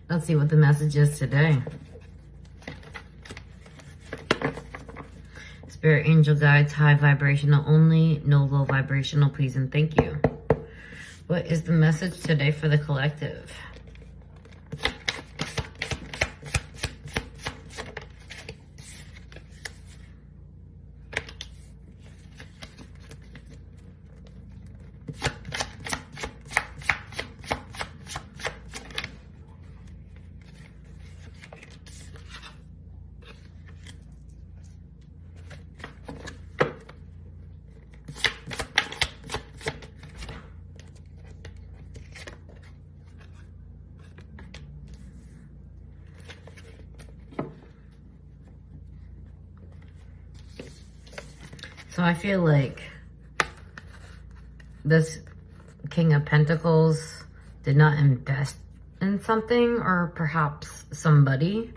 Let's see what the message is today. Spirit, angel guides, high vibrational only, no low vibrational, please and thank you. What is the message today for the collective? So I feel like this King of Pentacles did not invest in something, or perhaps somebody.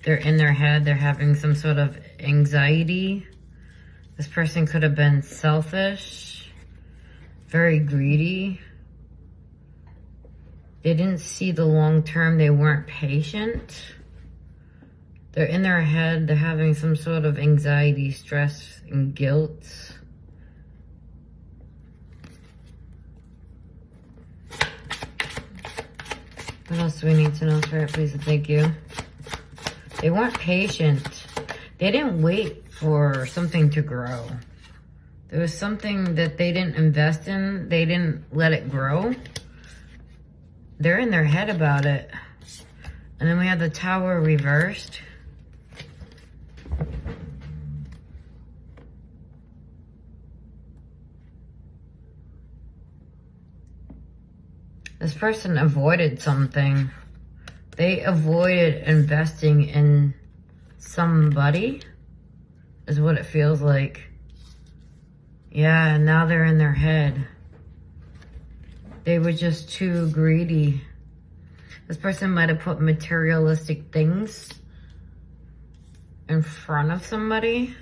They're in their head. They're having some sort of anxiety. This person could have been selfish, very greedy. They didn't see the long term. They weren't patient. They're in their head. They're having some sort of anxiety, stress, and guilt. What else do we need to know, Spirit, please and thank you? They weren't patient. They didn't wait for something to grow. There was something that they didn't invest in. They didn't let it grow. They're in their head about it. And then we have the Tower reversed. This person avoided something. They avoided investing in somebody, is what it feels like. Yeah, and now they're in their head. They were just too greedy. This person might have put materialistic things in front of somebody.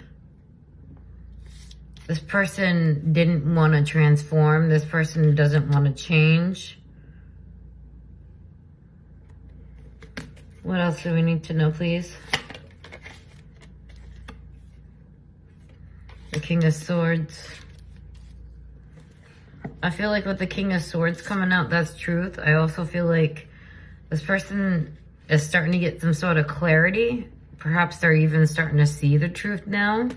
This person didn't want to transform. This person doesn't want to change. What else do we need to know, please? The King of Swords. I feel like with the King of Swords coming out, that's truth. I also feel like this person is starting to get some sort of clarity. Perhaps they're even starting to see the truth now.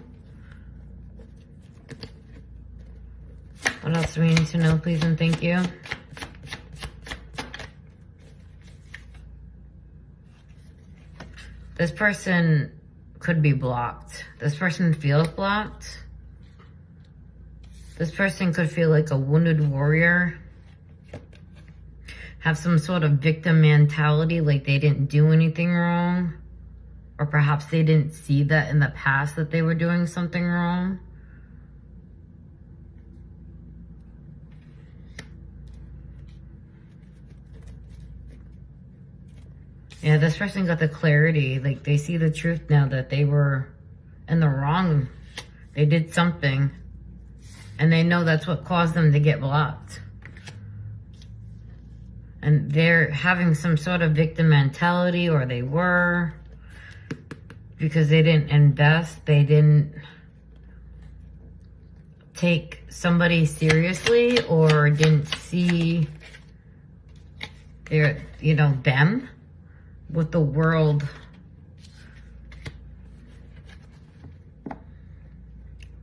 What else do we need to know, please and thank you? This person could be blocked. This person feels blocked. This person could feel like a wounded warrior. Have some sort of victim mentality, like they didn't do anything wrong. Or perhaps they didn't see that in the past that they were doing something wrong. Yeah, this person got the clarity. Like, they see the truth now that they were in the wrong. They did something. And they know that's what caused them to get blocked. And they're having some sort of victim mentality, or they were. Because they didn't invest. They didn't take somebody seriously, or didn't see their, them. With the world.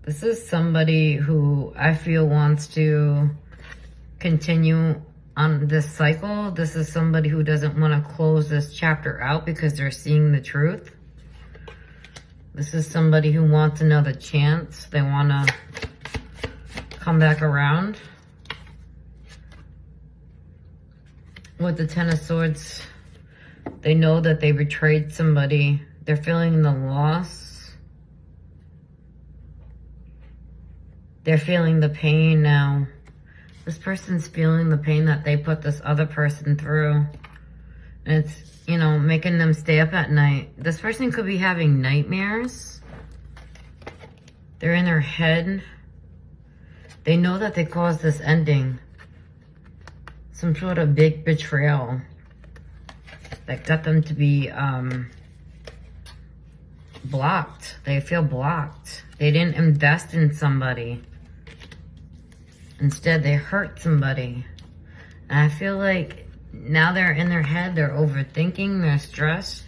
This is somebody who I feel wants to continue on this cycle. This is somebody who doesn't want to close this chapter out because they're seeing the truth. This is somebody who wants another chance. They want to come back around. With the Ten of Swords, they know that they betrayed somebody. They're feeling the loss. They're feeling the pain now. This person's feeling the pain that they put this other person through. And it's, making them stay up at night. This person could be having nightmares. They're in their head. They know that they caused this ending. Some sort of big betrayal. that got them to be blocked. They feel blocked. They didn't invest in somebody. Instead, they hurt somebody. And I feel like now they're in their head. They're overthinking. They're stressed.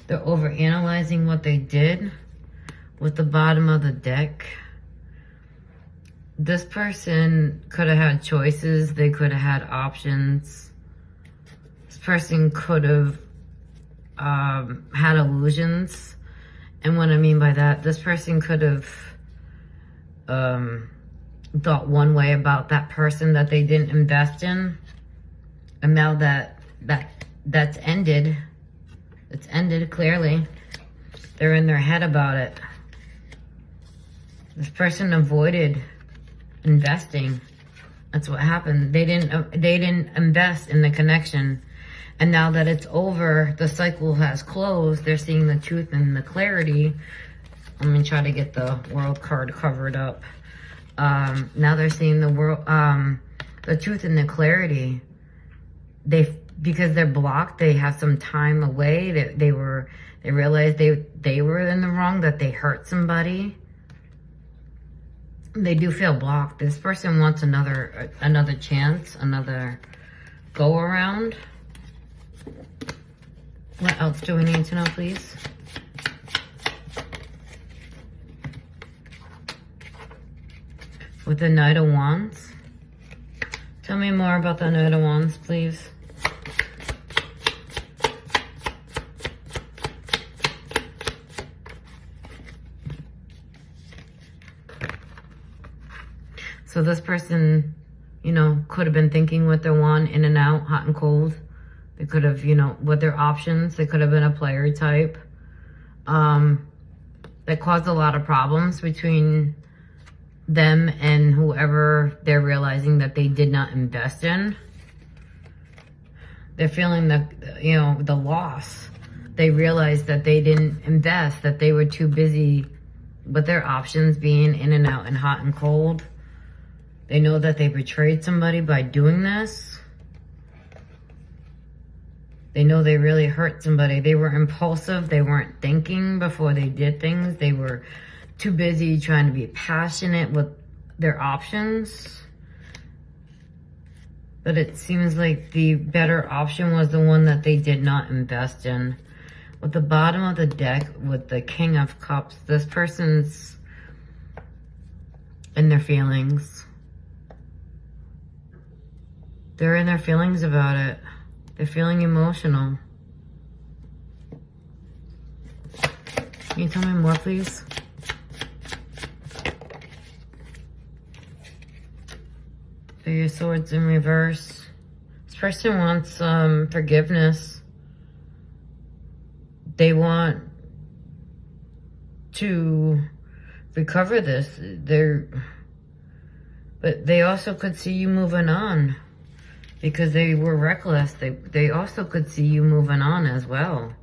They're overanalyzing what they did with the bottom of the deck. This person could have had choices. They could have had options. This person could have had illusions. And what I mean by that, this person could have thought one way about that person that they didn't invest in. And now that's ended. It's ended clearly. They're in their head about it. This person avoided investing. That's what happened. They didn't invest in the connection. And now that it's over, the cycle has closed. They're seeing the truth and the clarity. I'm gonna try to get the world card covered up. Now they're seeing the truth and the clarity. Because they're blocked, they have some time away. They realized they were in the wrong, that they hurt somebody. They do feel blocked. This person wants another chance, another go around. What else do we need to know, please? With the Knight of Wands. Tell me more about the Knight of Wands, please. So this person, you know, could have been thinking with their wand in and out, hot and cold. They could have, you know, with their options, they could have been a player type. That caused a lot of problems between them and whoever they're realizing that they did not invest in. They're feeling the, you know, the loss. They realized that they didn't invest, that they were too busy with their options being in and out and hot and cold. They know that they betrayed somebody by doing this. They know they really hurt somebody. They were impulsive. They weren't thinking before they did things. They were too busy trying to be passionate with their options. But it seems like the better option was the one that they did not invest in. With the bottom of the deck, with the King of Cups, this person's in their feelings. They're in their feelings about it. They're feeling emotional. Can you tell me more, please? Three of Swords in reverse. This person wants forgiveness. They want to recover this. But they also could see you moving on. Because they were reckless. They also could see you moving on as well.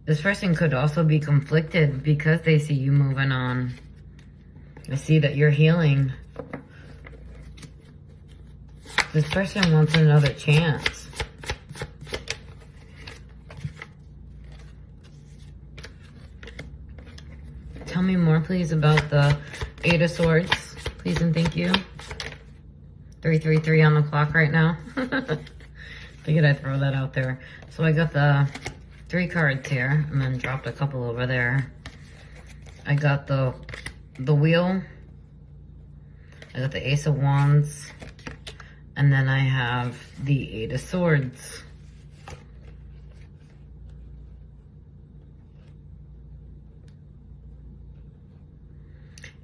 This person could also be conflicted because they see you moving on. I see that you're healing. This person wants another chance. Tell me more, please, about the Eight of Swords. Please and thank you. 333 on the clock right now. Figured I'd throw that out there. So I got the 3 cards here and then dropped a couple over there. I got the Wheel. I got the Ace of Wands. And then I have the Eight of Swords.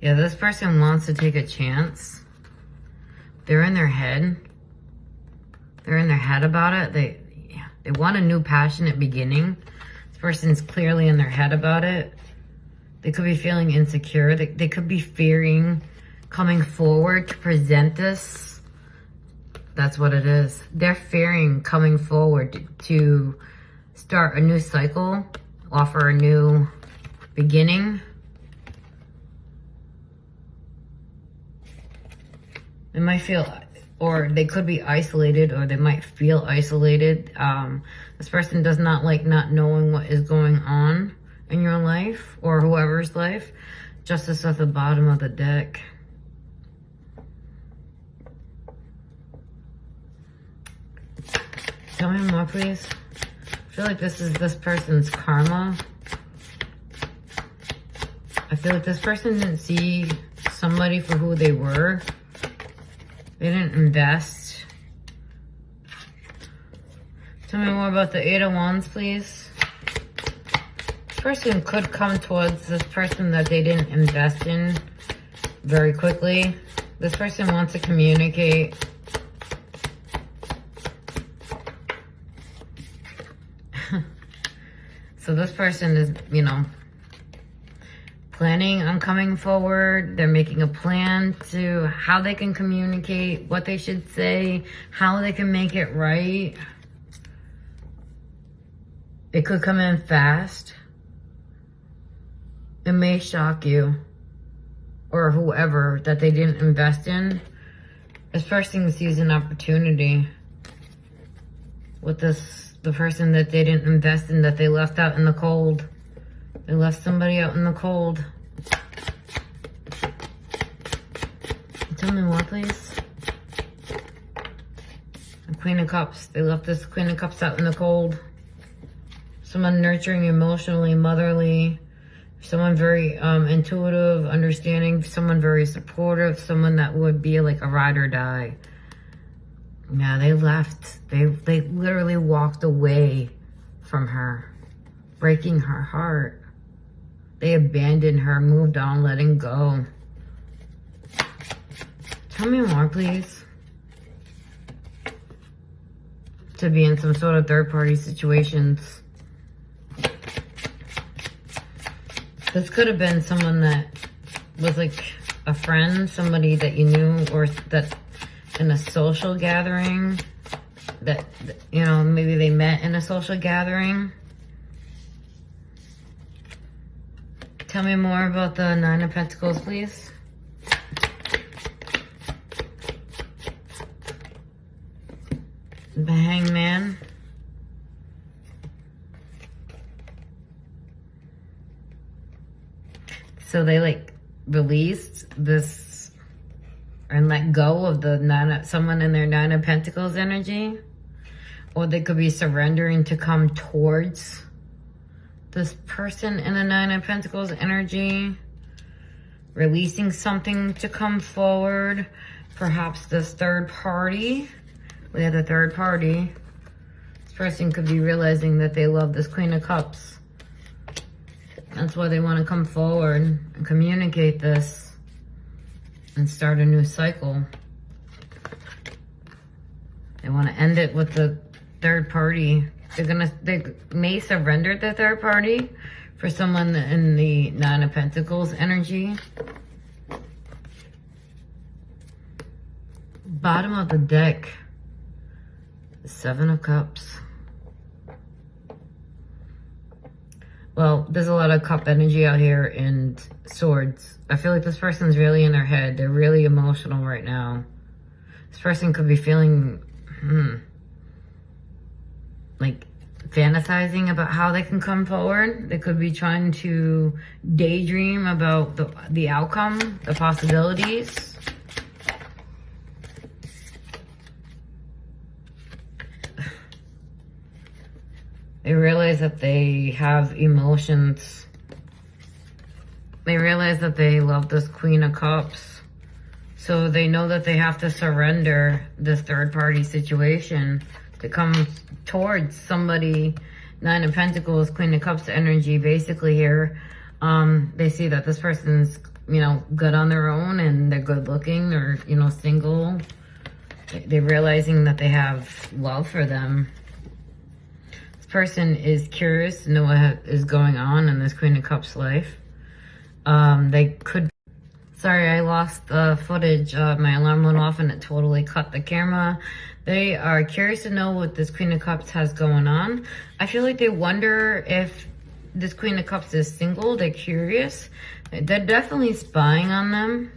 Yeah, this person wants to take a chance. They're in their head. They're in their head about it. They want a new passionate beginning. This person's clearly in their head about it. They could be feeling insecure. They could be fearing coming forward to present this. That's what it is. They're fearing coming forward to start a new cycle, offer a new beginning. It might feel or they could be isolated, or they might feel isolated. This person does not like not knowing what is going on in your life or whoever's life. Justice at the bottom of the deck. Tell me more, please. I feel like this is this person's karma. I feel like this person didn't see somebody for who they were. They didn't invest. Tell me more about the Eight of Wands, please. This person could come towards this person that they didn't invest in very quickly. This person wants to communicate. So this person is, you know, planning on coming forward. They're making a plan to how they can communicate, what they should say, how they can make it right. It could come in fast. It may shock you or whoever that they didn't invest in. This person sees an opportunity with the person that they didn't invest in, that they left out in the cold. They left somebody out in the cold. Tell me more, please. The Queen of Cups. They left this Queen of Cups out in the cold. Someone nurturing, emotionally, motherly. Someone very intuitive, understanding. Someone very supportive. Someone that would be like a ride or die. Yeah, they left. They literally walked away from her, breaking her heart. They abandoned her, moved on, letting go. Tell me more, please. To be in some sort of third-party situations. This could have been someone that was like a friend, somebody that you knew, or that in a social gathering, that, you know, maybe they met in a social gathering. Tell me more about the Nine of Pentacles, please. The Hangman. So they like released this and let go of the someone in their Nine of Pentacles energy. Or they could be surrendering to come towards this person in the Nine of Pentacles energy. Releasing something to come forward. Perhaps this third party. We have the third party. This person could be realizing that they love this Queen of Cups. That's why they want to come forward and communicate this and start a new cycle. They want to end it with the third party. They may surrender the third party for someone in the Nine of Pentacles energy. Bottom of the deck, the Seven of Cups. Well, there's a lot of cup energy out here and swords. I feel like this person's really in their head. They're really emotional right now. This person could be feeling, like fantasizing about how they can come forward. They could be trying to daydream about the outcome, the possibilities. They realize that they have emotions. They realize that they love this Queen of Cups. So they know that they have to surrender this third party situation to come towards somebody. Nine of Pentacles, Queen of Cups energy basically here. They see that this person's, you know, good on their own and they're good looking. They're, you know, single. They're realizing that they have love for them. Person is curious to know what is going on in this Queen of Cups life. They could... Sorry, I lost the footage. My alarm went off and it totally cut the camera. They are curious to know what this Queen of Cups has going on. I feel like they wonder if this Queen of Cups is single. They're curious. They're definitely spying on them.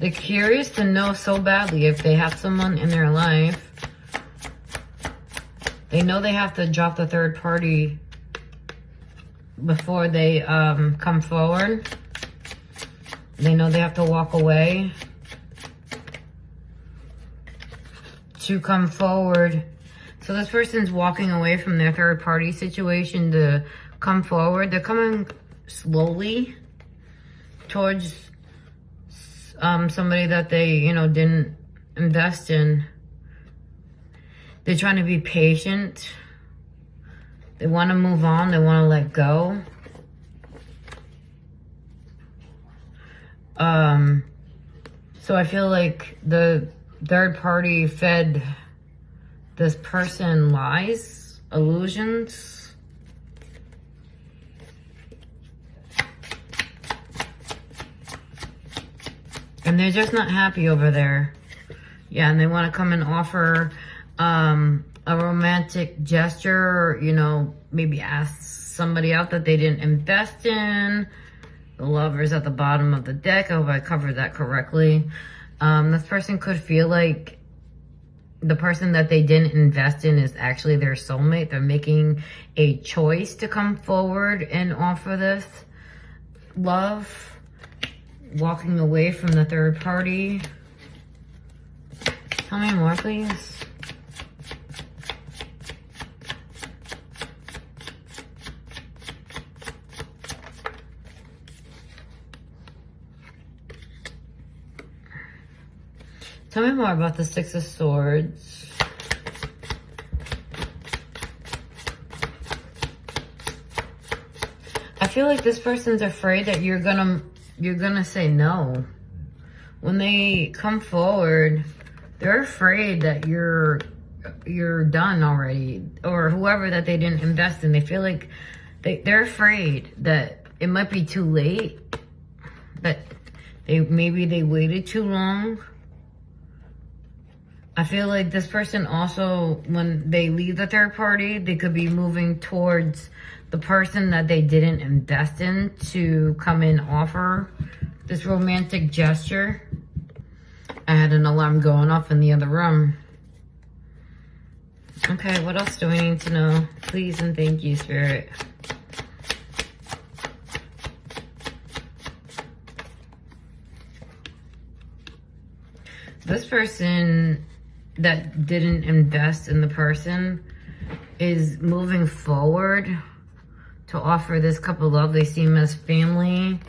They're curious to know so badly if they have someone in their life. They know they have to drop the third party before they come forward. They know they have to walk away to come forward. So this person's walking away from their third party situation to come forward. They're coming slowly towards somebody that they, you know, didn't invest in. They're trying to be patient. They want to move on. They want to let go. So I feel like the third party fed this person lies, illusions. And they're just not happy over there. Yeah, and they want to come and offer a romantic gesture, you know, maybe ask somebody out that they didn't invest in. The Lovers at the bottom of the deck. I hope I covered that correctly. This person could feel like the person that they didn't invest in is actually their soulmate. They're making a choice to come forward and offer this love. Walking away from the third party. Tell me more, please. Tell me more about the Six of Swords. I feel like this person's afraid that you're gonna say no. When they come forward, they're afraid that you're done already, or whoever that they didn't invest in. They feel like they're afraid that it might be too late, that maybe they waited too long. I feel like this person also, when they leave the third party, they could be moving towards the person that they didn't invest in to come and offer this romantic gesture. I had an alarm going off in the other room. Okay, what else do we need to know? Please and thank you, Spirit. This person that didn't invest in the person is moving forward to offer this couple love. They see him as family.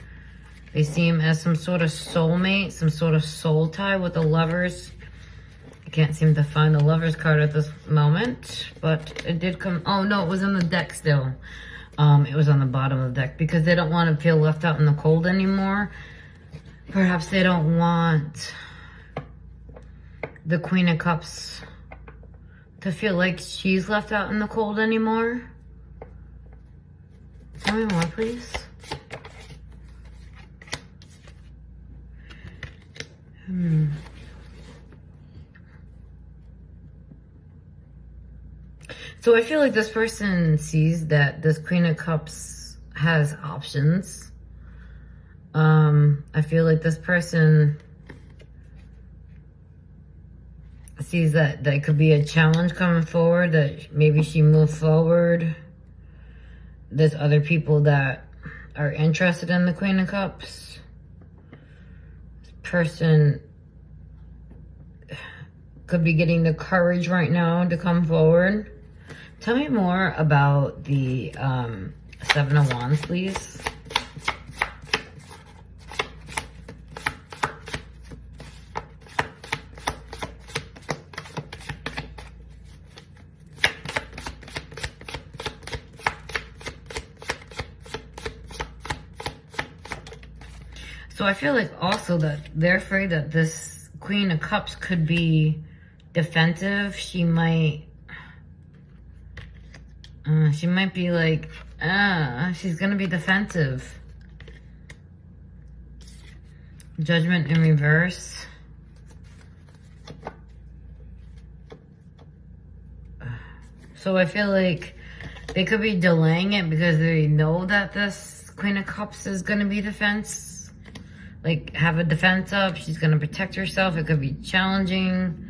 They see him as some sort of soulmate, some sort of soul tie with the Lovers. I can't seem to find the Lovers card at this moment, but it did come. Oh no, it was on the deck still. It was on the bottom of the deck because they don't want to feel left out in the cold anymore. Perhaps they don't want the Queen of Cups to feel like she's left out in the cold anymore. Tell me more, please. So I feel like this person sees that this Queen of Cups has options. I feel like this person sees that there could be a challenge coming forward, that maybe she moved forward. There's other people that are interested in the Queen of Cups. This person could be getting the courage right now to come forward. Tell me more about the Seven of Wands, please. So I feel like also that they're afraid that this Queen of Cups could be defensive. She might be like, she's gonna be defensive. Judgment in reverse. So I feel like they could be delaying it because they know that this Queen of Cups is gonna be defensive. like have a defense up. She's gonna protect herself. It could be challenging.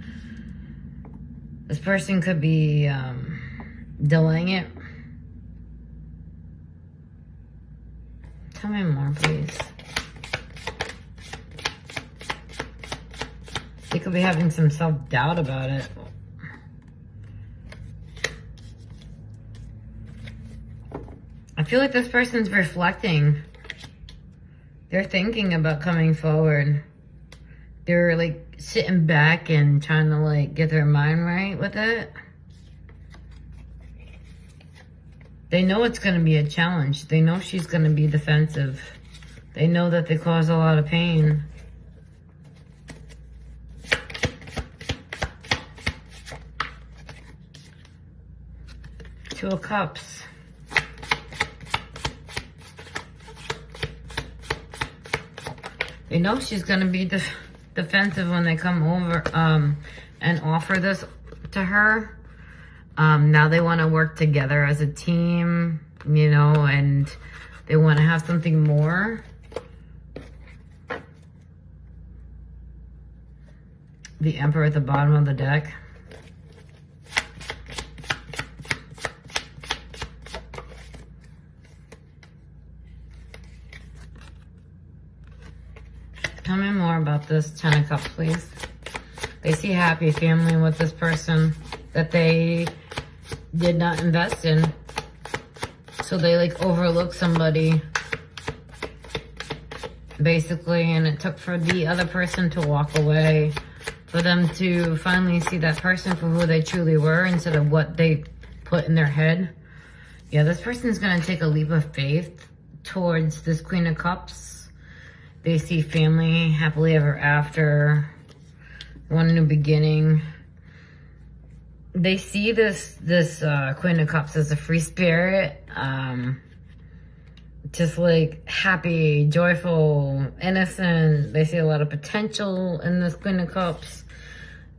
This person could be delaying it. Tell me more, please. They could be having some self-doubt about it. I feel like this person's reflecting. They're thinking about coming forward. They're like sitting back and trying to like get their mind right with it. They know it's going to be a challenge. They know she's going to be defensive. They know that they cause a lot of pain. Two of Cups. They know she's going to be defensive when they come over and offer this to her. Now they want to work together as a team, you know, and they want to have something more. The Emperor at the bottom of the deck. Tell me more about this Ten of Cups, please. They see happy family with this person that they did not invest in. So they like overlook somebody, basically, and it took for the other person to walk away, for them to finally see that person for who they truly were instead of what they put in their head. Yeah, this person's gonna take a leap of faith towards this Queen of Cups. They see family, happily ever after, one new beginning. They see this Queen of Cups as a free spirit, just like happy, joyful, innocent. They see a lot of potential in this Queen of Cups.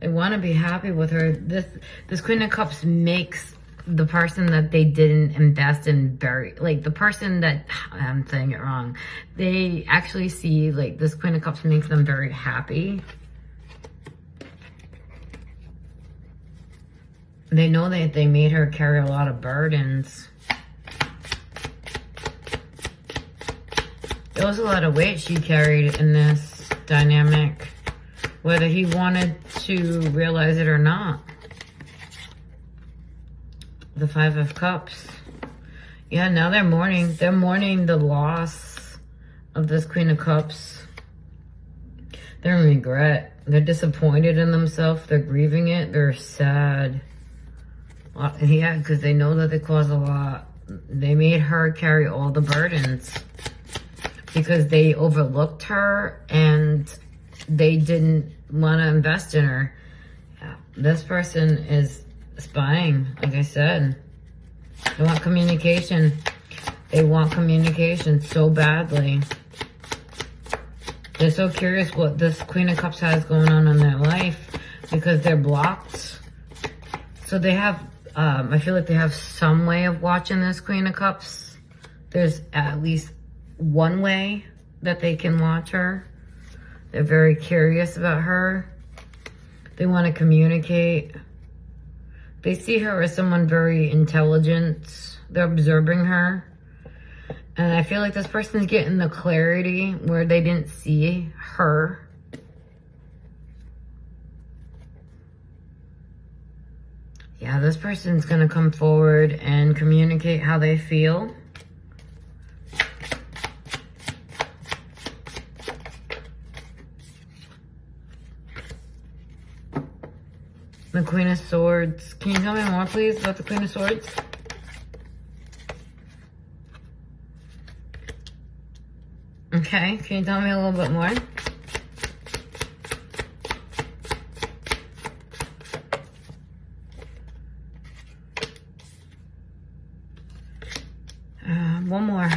They want to be happy with her. This Queen of Cups makes the person that they didn't invest in very, like the person that, I'm saying it wrong. They actually see like this Queen of Cups makes them very happy. They know that they made her carry a lot of burdens. There was a lot of weight she carried in this dynamic, whether he wanted to realize it or not. The Five of Cups. Yeah, now they're mourning. They're mourning the loss of this Queen of Cups. They're in regret. They're disappointed in themselves. They're grieving it. They're sad. Yeah, because they know that they caused a lot. They made her carry all the burdens because they overlooked her and they didn't want to invest in her. Yeah, this person is spying, like I said. They want communication. They want communication so badly. They're so curious what this Queen of Cups has going on in their life because they're blocked. So they have, I feel like they have some way of watching this Queen of Cups. There's at least one way that they can watch her. They're very curious about her. They want to communicate. They see her as someone very intelligent. They're observing her. And I feel like this person's getting the clarity where they didn't see her. Yeah, this person's going to come forward and communicate how they feel. The Queen of Swords. Can you tell me more, please, about the Queen of Swords? Okay, can you tell me a little bit more? One more.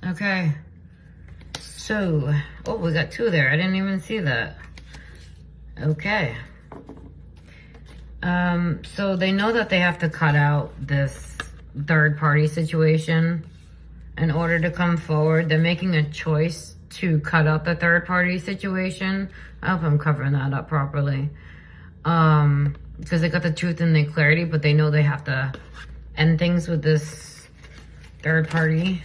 Okay, so, oh, we got two there. I didn't even see that. Okay. So they know that they have to cut out this third party situation in order to come forward. They're making a choice to cut out the third party situation. I hope I'm covering that up properly. Because they got the truth and the clarity, but they know they have to end things with this third party.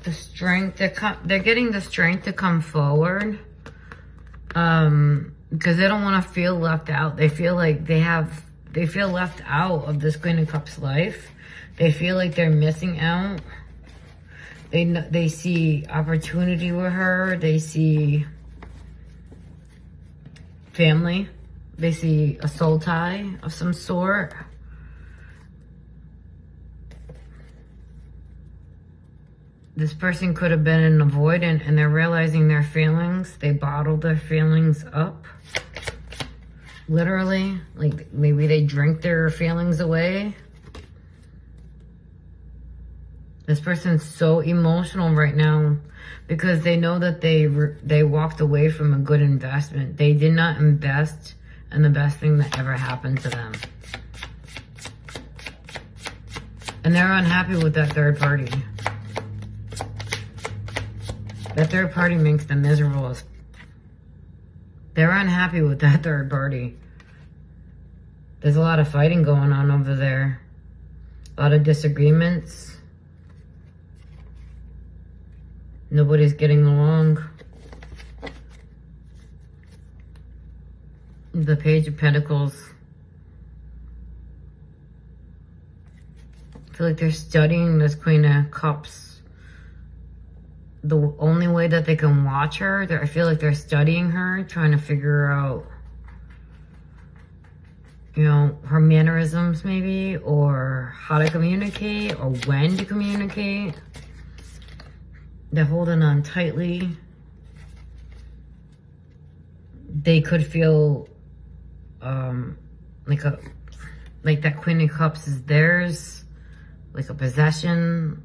The strength, they're getting the strength to come forward. Because they don't want to feel left out. They feel like they feel left out of this Queen of Cups life. They feel like they're missing out. They see opportunity with her. They see family. They see a soul tie of some sort. This person could have been an avoidant and they're realizing their feelings. They bottled their feelings up. Literally. Like maybe they drink their feelings away. This person's so emotional right now because they know that they walked away from a good investment. They did not invest in the best thing that ever happened to them. And they're unhappy with that third party. That third party makes them miserable. They're unhappy with that third party. There's a lot of fighting going on over there. A lot of disagreements. Nobody's getting along. The Page of Pentacles. I feel like they're studying this Queen of Cups. The only way that they can watch her, I feel like they're studying her, trying to figure out, you know, her mannerisms maybe, or how to communicate, or when to communicate. They're holding on tightly. They could feel like that Queen of Cups is theirs, like a possession.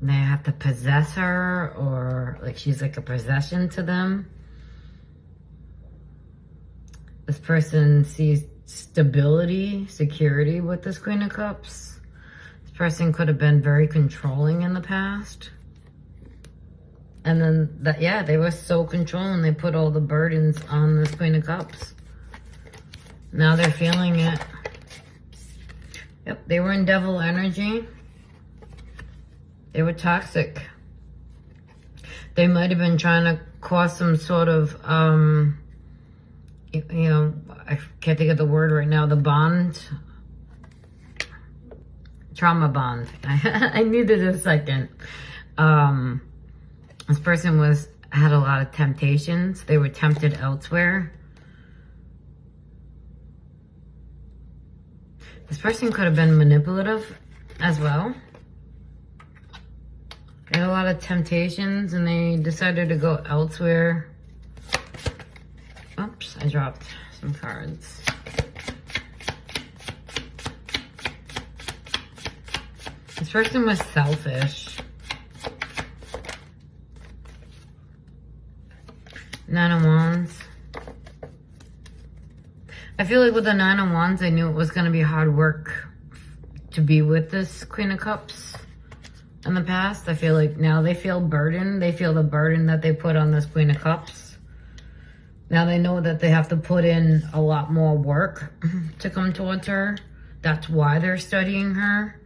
They have to possess her, or like she's like a possession to them. This person sees stability, security with this Queen of Cups. This person could have been very controlling in the past. And then, yeah, they were so controlling, they put all the burdens on this Queen of Cups. Now they're feeling it. Yep, they were in devil energy. They were toxic. They might have been trying to cause some sort of, you know, I can't think of the word right now, the bond. Trauma bond. I needed a second. This person had a lot of temptations. They were tempted elsewhere. This person could have been manipulative as well. They had a lot of temptations and they decided to go elsewhere. Oops, I dropped some cards. This person was selfish. Nine of Wands. I feel like with the Nine of Wands, I knew it was going to be hard work to be with this Queen of Cups. In the past, I feel like now they feel burdened. They feel the burden that they put on this Queen of Cups. Now they know that they have to put in a lot more work to come towards her. That's why they're studying her.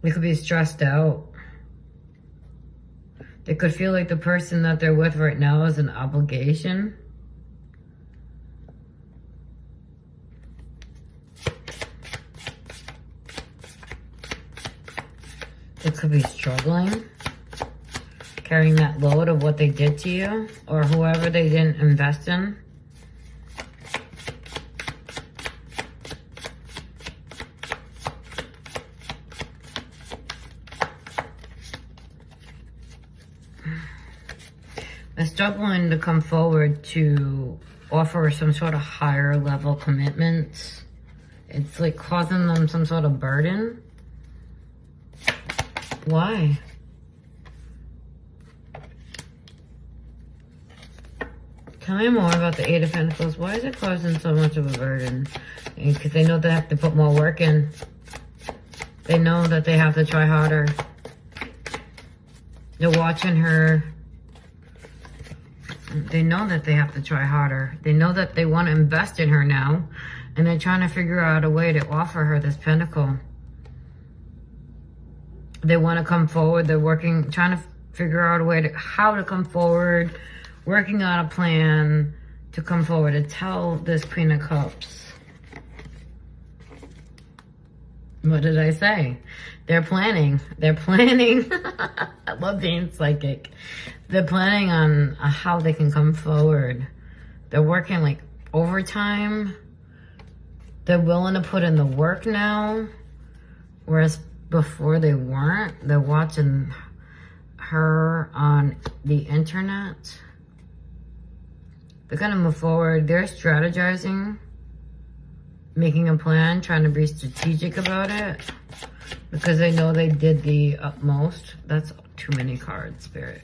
They could be stressed out. They could feel like the person that they're with right now is an obligation. They could be struggling, carrying that load of what they did to you or whoever they didn't invest in. They're struggling to come forward to offer some sort of higher level commitments. It's like causing them some sort of burden. Why? Tell me more about the Eight of Pentacles. Why is it causing so much of a burden? Because they know they have to put more work in. They know that they have to try harder. They're watching her. They know that they have to try harder. They know that they want to invest in her now. And they're trying to figure out a way to offer her this pentacle. They want to come forward. They're working, trying to figure out a way to how to come forward. Working on a plan to come forward to tell this Queen of Cups. What did I say? They're planning. They're planning. I love being psychic. They're planning on how they can come forward. They're working like overtime. They're willing to put in the work now. Whereas before they weren't. They're watching her on the internet. They're going to move forward. They're strategizing. Making a plan. Trying to be strategic about it. Because they know they did the utmost. That's too many cards, Spirit.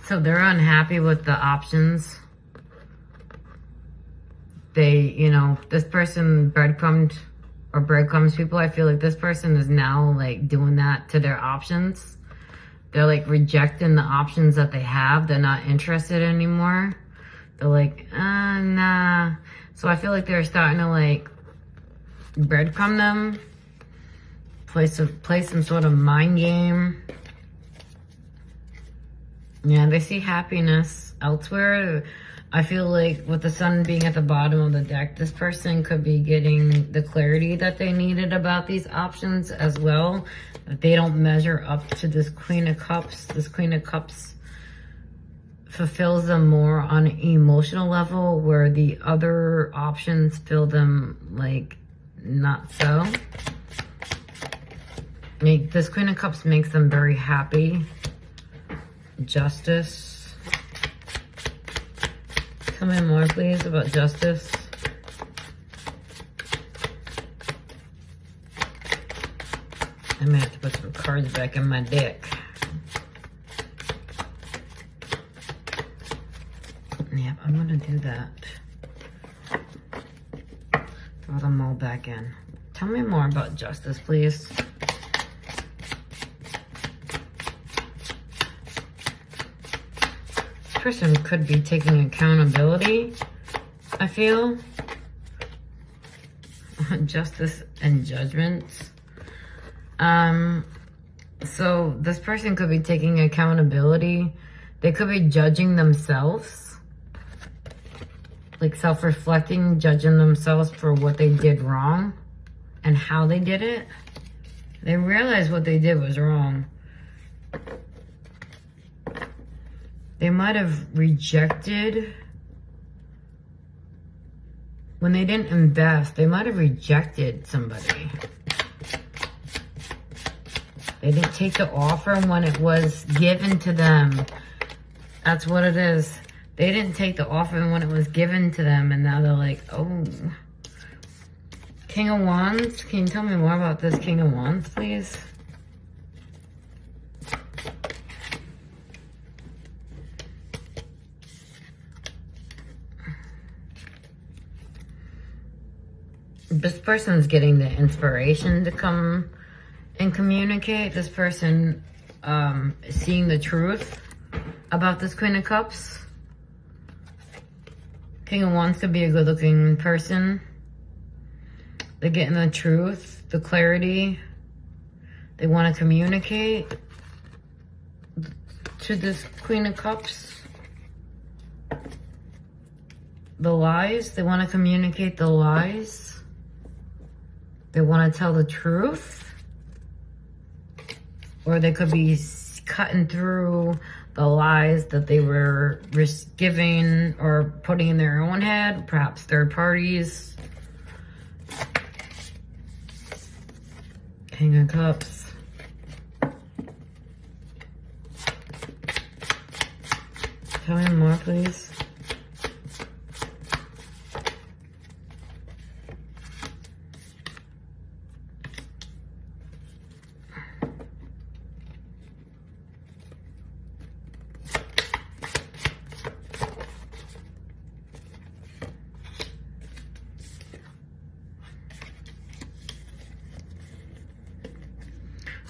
So they're unhappy with the options. They, you know, this person breadcrumbed or breadcrumbs people. I feel like this person is now like doing that to their options. They're like rejecting the options that they have. They're not interested anymore. They're like, nah. So I feel like they're starting to like breadcrumb them. Play some sort of mind game. Yeah, they see happiness elsewhere. I feel like with the sun being at the bottom of the deck, this person could be getting the clarity that they needed about these options as well. That they don't measure up to this Queen of Cups. This Queen of Cups fulfills them more on an emotional level, where the other options feel them like not so. This Queen of Cups makes them very happy. Justice. Tell me more, please, about justice. I may have to put some cards back in my deck. Yep, I'm gonna do that. Throw them all back in. Tell me more about justice, please. Person could be taking accountability, I feel. Justice and judgment. So this person could be taking accountability. They could be judging themselves. Like self-reflecting, judging themselves for what they did wrong and how they did it. They realize what they did was wrong. They might have rejected, when they didn't invest, they might have rejected somebody. They didn't take the offer when it was given to them. That's what it is. They didn't take the offer when it was given to them, and now they're like, oh. King of Wands, can you tell me more about this King of Wands, please? This person's getting the inspiration to come and communicate. This person is seeing the truth about this Queen of Cups. King of Wands could be a good-looking person. They're getting the truth, the clarity. They want to communicate to this Queen of Cups. The lies, they want to communicate the lies. They want to tell the truth. Or they could be cutting through the lies that they were giving or putting in their own head, perhaps third parties. King of Cups. Tell me more, please.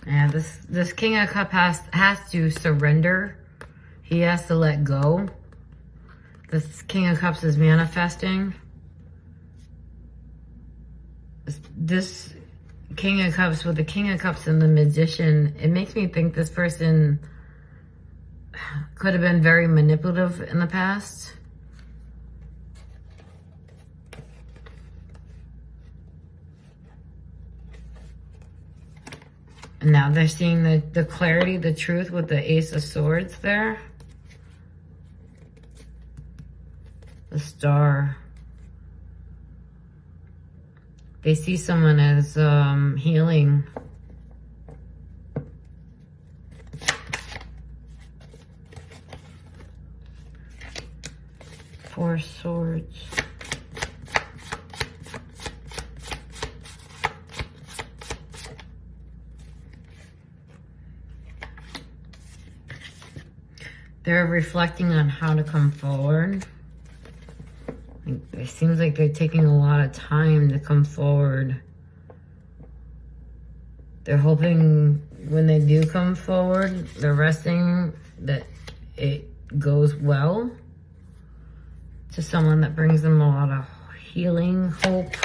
Yeah, this King of Cups has to surrender. He has to let go. This King of Cups is manifesting. This King of Cups with the King of Cups and the Magician, it makes me think this person could have been very manipulative in the past. And now they're seeing the clarity, the truth with the Ace of Swords there. The Star. They see someone as healing. Four Swords. They're reflecting on how to come forward. It seems like they're taking a lot of time to come forward. They're hoping when they do come forward, they're resting that it goes well to someone that brings them a lot of healing, hope.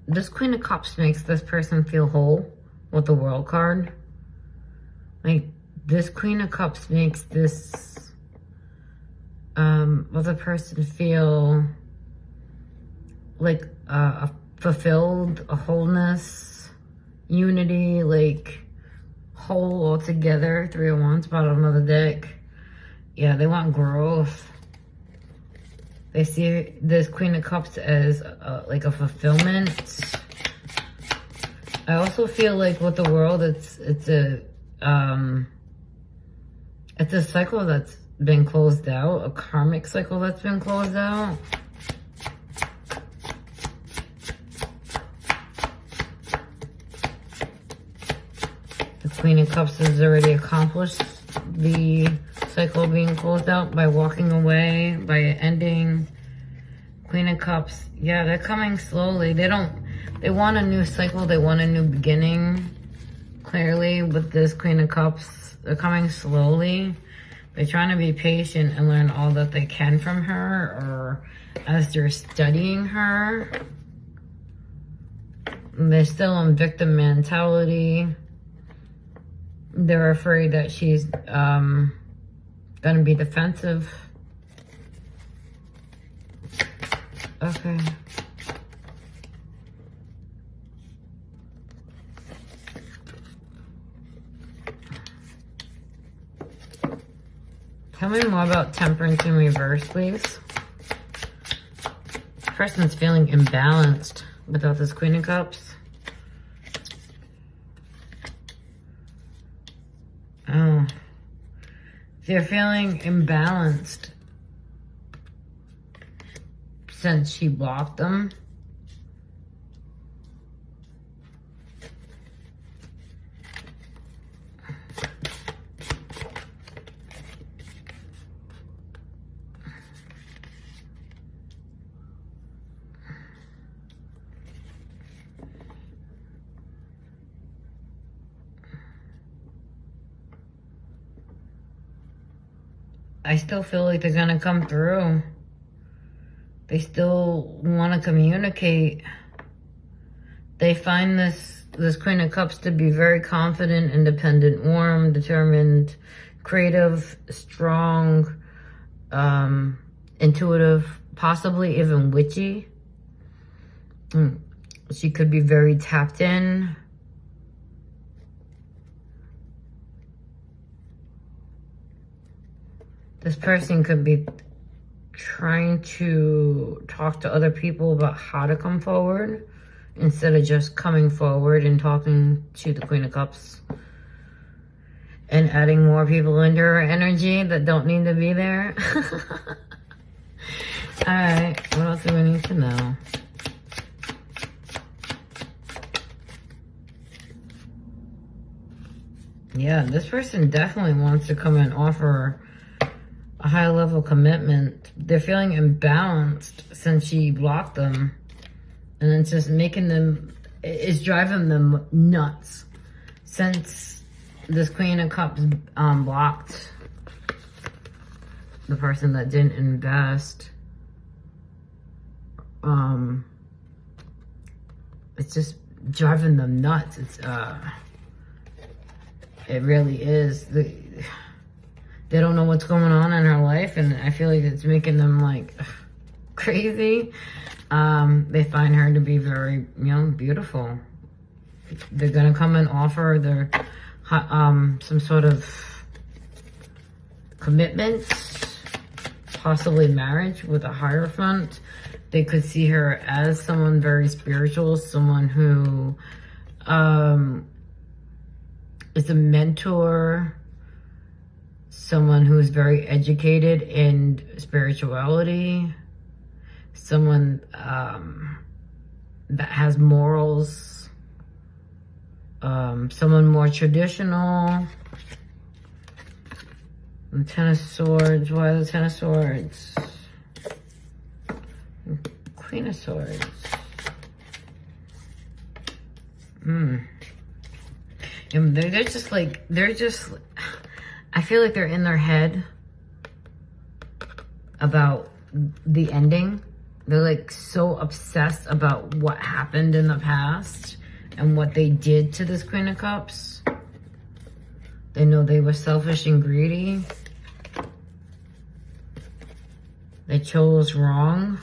This Queen of Cups makes this person feel whole with the World card. Like, this Queen of Cups makes this other person feel like a fulfilled, a wholeness, unity, like whole all together. Three of Wands, bottom of the deck. Yeah, they want growth. They see this Queen of Cups as like a fulfillment. I also feel like with the World, it's a cycle that's been closed out, a karmic cycle that's been closed out. The Queen of Cups has already accomplished the cycle being closed out by walking away, by ending. Queen of Cups, yeah, they're coming slowly. They want a new cycle, they want a new beginning. Clearly, with this Queen of Cups, they're coming slowly. They're trying to be patient and learn all that they can from her, or as they're studying her. They're still in victim mentality. They're afraid that she's gonna be defensive. Okay. Tell me more about Temperance in reverse, please. Person's feeling imbalanced without this Queen of Cups. Oh. They're feeling imbalanced since she blocked them. I still feel like they're gonna come through. They still want to communicate. They find this Queen of Cups to be very confident, independent, warm, determined, creative, strong, intuitive, possibly even witchy. She could be very tapped in. This person could be trying to talk to other people about how to come forward instead of just coming forward and talking to the Queen of Cups and adding more people into her energy that don't need to be there. All right, what else do we need to know? Yeah, this person definitely wants to come and offer a high level commitment. They're feeling imbalanced since she blocked them. And it's just making them, it's driving them nuts. Since this Queen of Cups blocked the person that didn't invest. It's just driving them nuts. It really is. They don't know what's going on in her life, and I feel like it's making them like crazy. They find her to be very, beautiful. They're gonna come and offer their some sort of commitment, possibly marriage with a Hierophant. They could see her as someone very spiritual, someone who is a mentor, someone who is very educated in spirituality, someone that has morals, someone more traditional. The Ten of Swords. Why the Ten of Swords? Queen of Swords. And they're just like, I feel like they're in their head about the ending. They're like so obsessed about what happened in the past and what they did to this Queen of Cups. They know they were selfish and greedy. They chose wrong.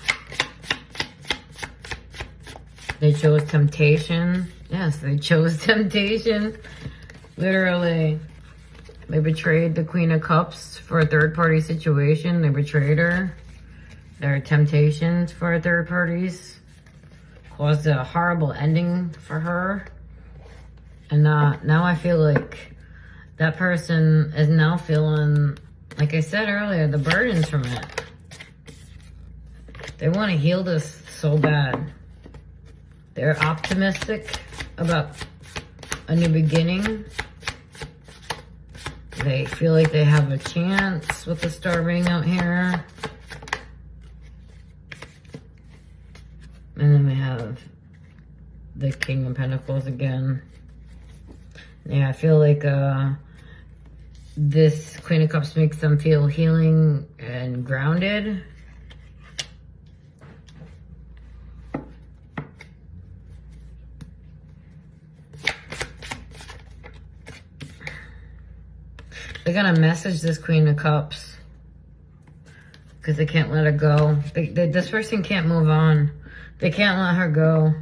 They chose temptation. Yes, they chose temptation. Literally. They betrayed the Queen of Cups for a third-party situation. They betrayed her. Their temptations for third parties caused a horrible ending for her. And now I feel like that person is now feeling, like I said earlier, the burdens from it. They want to heal this so bad. They're optimistic about a new beginning. They feel like they have a chance with the star being out here. And then we have the King of Pentacles again. Yeah, I feel like this Queen of Cups makes them feel healing and grounded. They're gonna message this Queen of Cups because they can't let her go. This person can't move on. They can't let her go.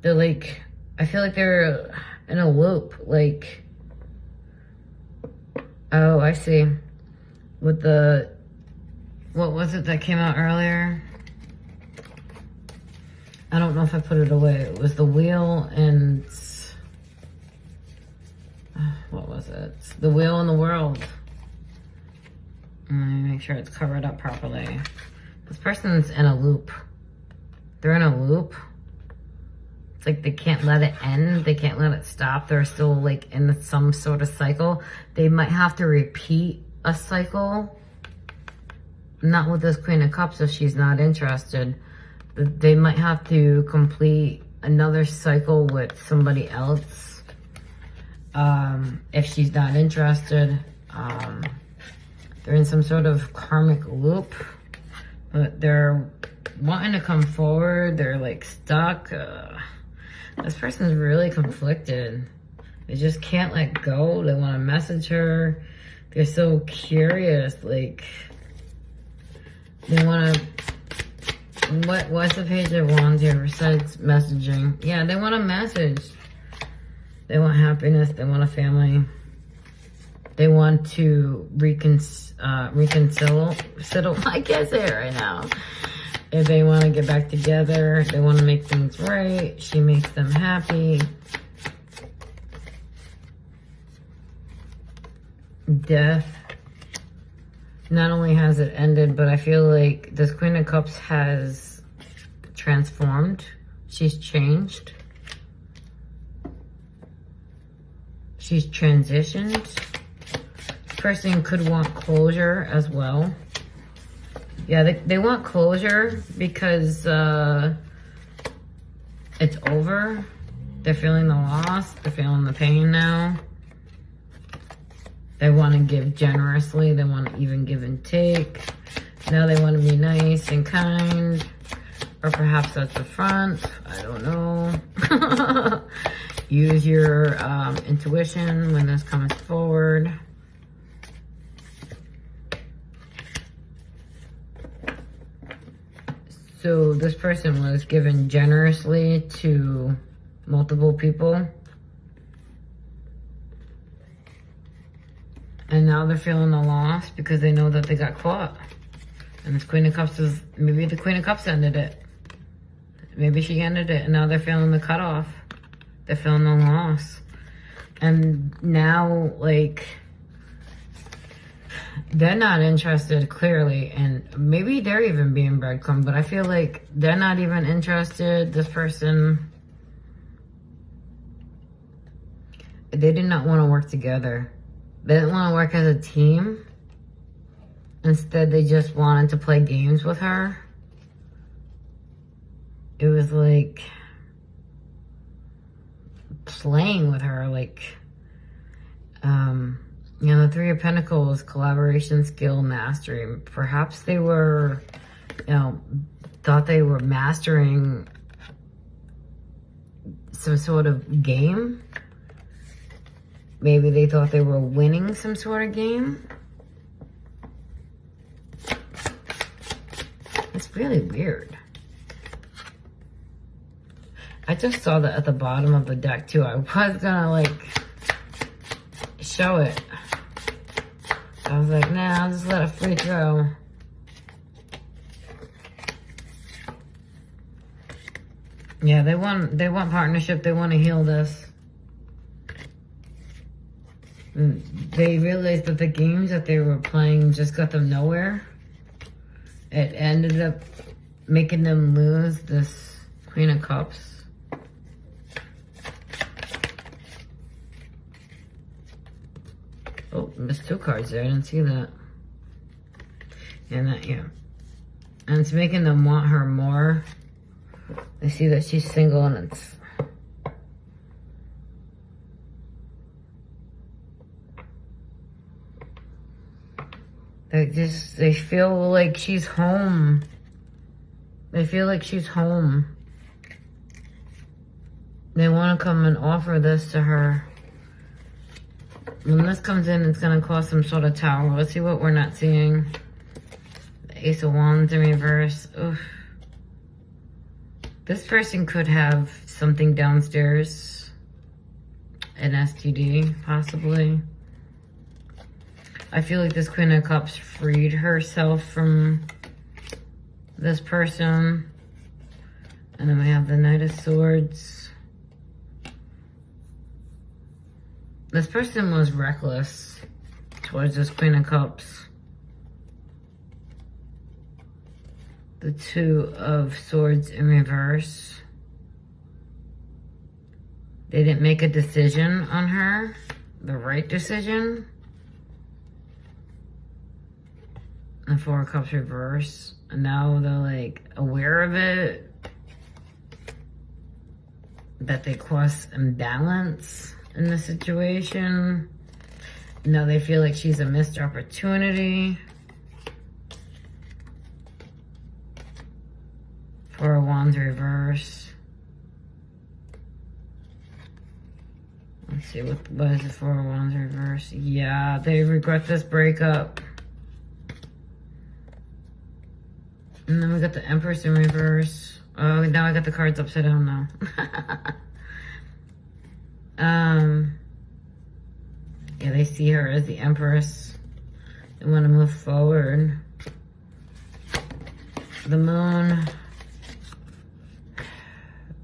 They're like, I feel like they're in a loop. Like, oh, I see. With the, what was it that came out earlier? I don't know if I put it away. It was the Wheel and, what was it? The Wheel and the World. Let me make sure it's covered up properly. This person's in a loop. They're in a loop. It's like they can't let it end. They can't let it stop. They're still like in some sort of cycle. They might have to repeat a cycle. Not with this Queen of Cups if she's not interested. They might have to complete another cycle with somebody else. If she's not interested. They're in some sort of karmic loop. But they're wanting to come forward. They're like stuck. This person's really conflicted. They just can't let go. They want to message her. They're so curious. Like, they want to... What's the Page of Wands here besides messaging? Yeah, they want a message. They want happiness. They want a family. They want to reconcile, I can't say it right now. If they want to get back together, they want to make things right. She makes them happy. Death. Not only has it ended, but I feel like this Queen of Cups has transformed. She's changed. She's transitioned. This person could want closure as well. Yeah, they want closure because it's over. They're feeling the loss. They're feeling the pain now. They want to give generously. They want to even give and take. Now they want to be nice and kind. Or perhaps that's the front. I don't know. Use your intuition when this comes forward. So this person was given generously to multiple people. And now they're feeling the loss because they know that they got caught. And this Queen of Cups is, maybe the Queen of Cups ended it. Maybe she ended it and now they're feeling the cutoff. They're feeling the loss. And now, like, they're not interested clearly. And maybe they're even being breadcrumbed, but I feel like they're not even interested. This person, they did not want to work together. They didn't want to work as a team. Instead, they just wanted to play games with her. It was like playing with her, like, you know, the Three of Pentacles, collaboration, skill, mastery. Perhaps they were, you know, thought they were mastering some sort of game. Maybe they thought they were winning some sort of game. It's really weird. I just saw that at the bottom of the deck too. I was gonna like show it. I was like, nah, I'll just let it free throw. Yeah, they want partnership. They want to heal this. They realized that the games that they were playing just got them nowhere. It ended up making them lose this Queen of Cups. Oh, there's two cards there. I didn't see that. And that, yeah. And it's making them want her more. They see that she's single and it's... They feel like she's home. They feel like she's home. They want to come and offer this to her. When this comes in, it's going to cause some sort of tower. Let's see what we're not seeing. The Ace of Wands in reverse. Oof. This person could have something downstairs. An STD, possibly. I feel like this Queen of Cups freed herself from this person. And then we have the Knight of Swords. This person was reckless towards this Queen of Cups. The Two of Swords in reverse. They didn't make a decision on her, the right decision. The Four of Cups reverse. And now they're like aware of it. That they caused imbalance in the situation. Now they feel like she's a missed opportunity. Four of Wands reverse. Let's see, what is the Four of Wands reverse? Yeah, they regret this breakup. And then we got the Empress in reverse. Oh, now I got the cards upside down now. Yeah, they see her as the Empress. They want to move forward. The Moon.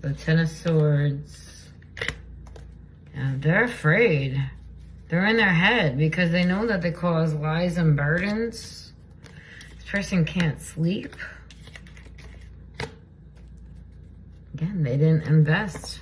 The Ten of Swords. And they're afraid. They're in their head because they know that they cause lies and burdens. This person can't sleep. Again, they didn't invest